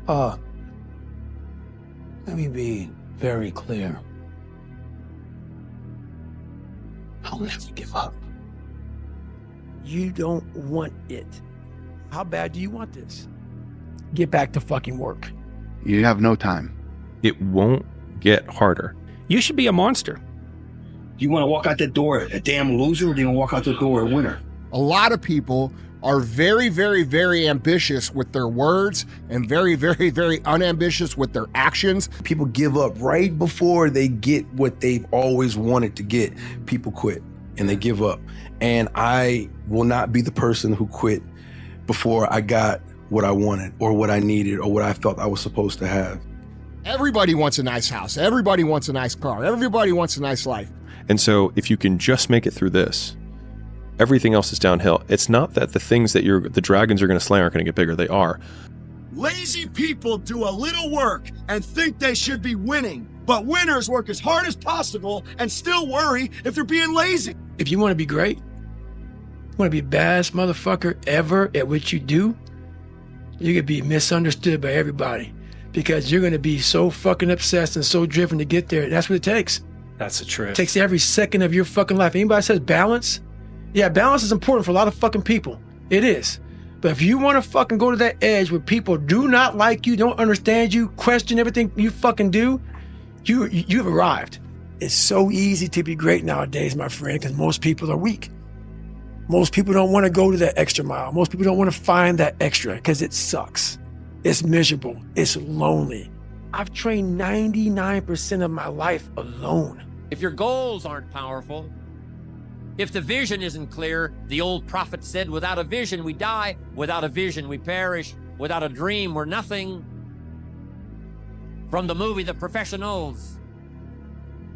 Let me be very clear. I'll never give up. You don't want it. How bad do you want this? Get back to fucking work. You have no time. It won't get harder. You should be a monster. Do you want to walk out that door a damn loser, or do you want to walk out the door a winner? A lot of people are very, very, very ambitious with their words and very, very, very unambitious with their actions. People give up right before they get what they've always wanted to get. People quit and they give up. And I will not be the person who quit before I got what I wanted or what I needed or what I felt I was supposed to have. Everybody wants a nice house. Everybody wants a nice car. Everybody wants a nice life. And so if you can just make it through this, everything else is downhill. It's not that the things that the dragons are going to slay aren't going to get bigger. They are. Lazy people do a little work and think they should be winning, but winners work as hard as possible and still worry if they're being lazy. If you want to be great, you want to be the baddest motherfucker ever at what you do, you're going to be misunderstood by everybody because you're going to be so fucking obsessed and so driven to get there. That's what it takes. That's a trip. It takes every second of your fucking life. Anybody says balance? Yeah, balance is important for a lot of fucking people. It is. But if you want to fucking go to that edge where people do not like you, don't understand you, question everything you fucking do, you've arrived. It's so easy to be great nowadays, my friend, because most people are weak. Most people don't want to go to that extra mile. Most people don't want to find that extra because it sucks. It's miserable. It's lonely. I've trained 99% of my life alone. If your goals aren't powerful, if the vision isn't clear, the old prophet said, without a vision, we die. Without a vision, we perish. Without a dream, we're nothing. From the movie The Professionals,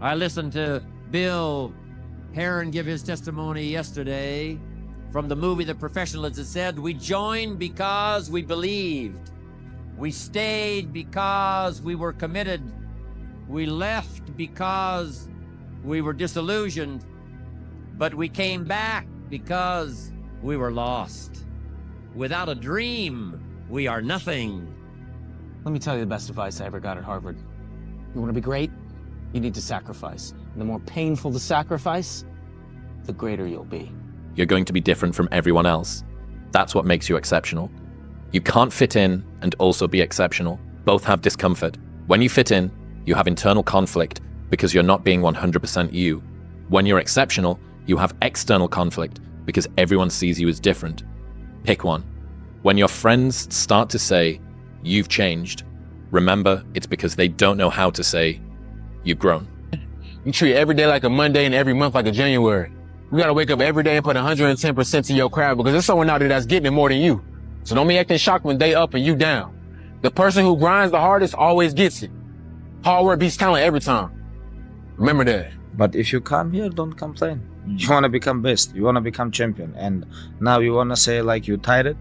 I listened to Bill Heron give his testimony yesterday. From the movie The Professionals, it said, we joined because we believed. We stayed because we were committed. We left because we were disillusioned. But we came back because we were lost. Without a dream, we are nothing. Let me tell you the best advice I ever got at Harvard. You want to be great? You need to sacrifice. And the more painful the sacrifice, the greater you'll be. You're going to be different from everyone else. That's what makes you exceptional. You can't fit in and also be exceptional. Both have discomfort. When you fit in, you have internal conflict because you're not being 100% you. When you're exceptional, you have external conflict because everyone sees you as different. Pick one. When your friends start to say, you've changed, remember it's because they don't know how to say, you've grown. You treat every day like a Monday and every month like a January. You gotta wake up every day and put 110% to your craft because there's someone out there that's getting it more than you. So don't be acting shocked when they up and you down. The person who grinds the hardest always gets it. Hard work beats talent every time. Remember that. But if you come here, don't complain. You want to become best. You want to become champion. And now you want to say like you tired?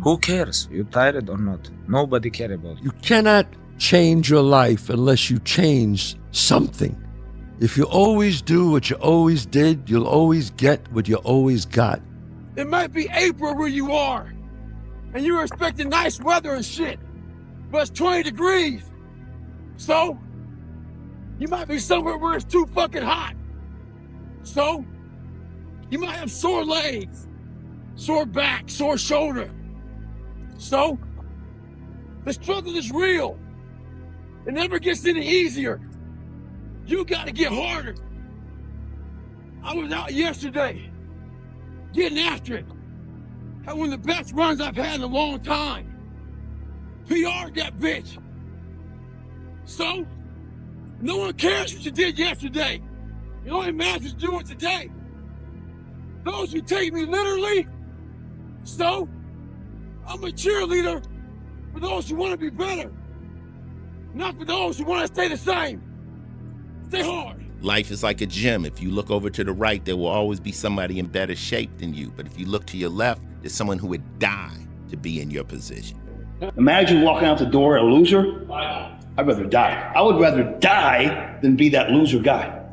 Who cares? You tired or not? Nobody care about you. You cannot change your life unless you change something. If you always do what you always did, you'll always get what you always got. It might be April where you are, and you're expecting nice weather and shit, but it's 20 degrees. So, you might be somewhere where it's too fucking hot. So, you might have sore legs, sore back, sore shoulder. So, the struggle is real. It never gets any easier. You gotta get harder. I was out yesterday, getting after it. Had one of the best runs I've had in a long time. PR'd that bitch. So, no one cares what you did yesterday. It only matters to do it today. Those who take me literally, so I'm a cheerleader for those who want to be better, not for those who want to stay the same. Stay hard. Life is like a gym. If you look over to the right, there will always be somebody in better shape than you. But if you look to your left, there's someone who would die to be in your position. Imagine walking out the door a loser. I'd rather die. I would rather die than be that loser guy.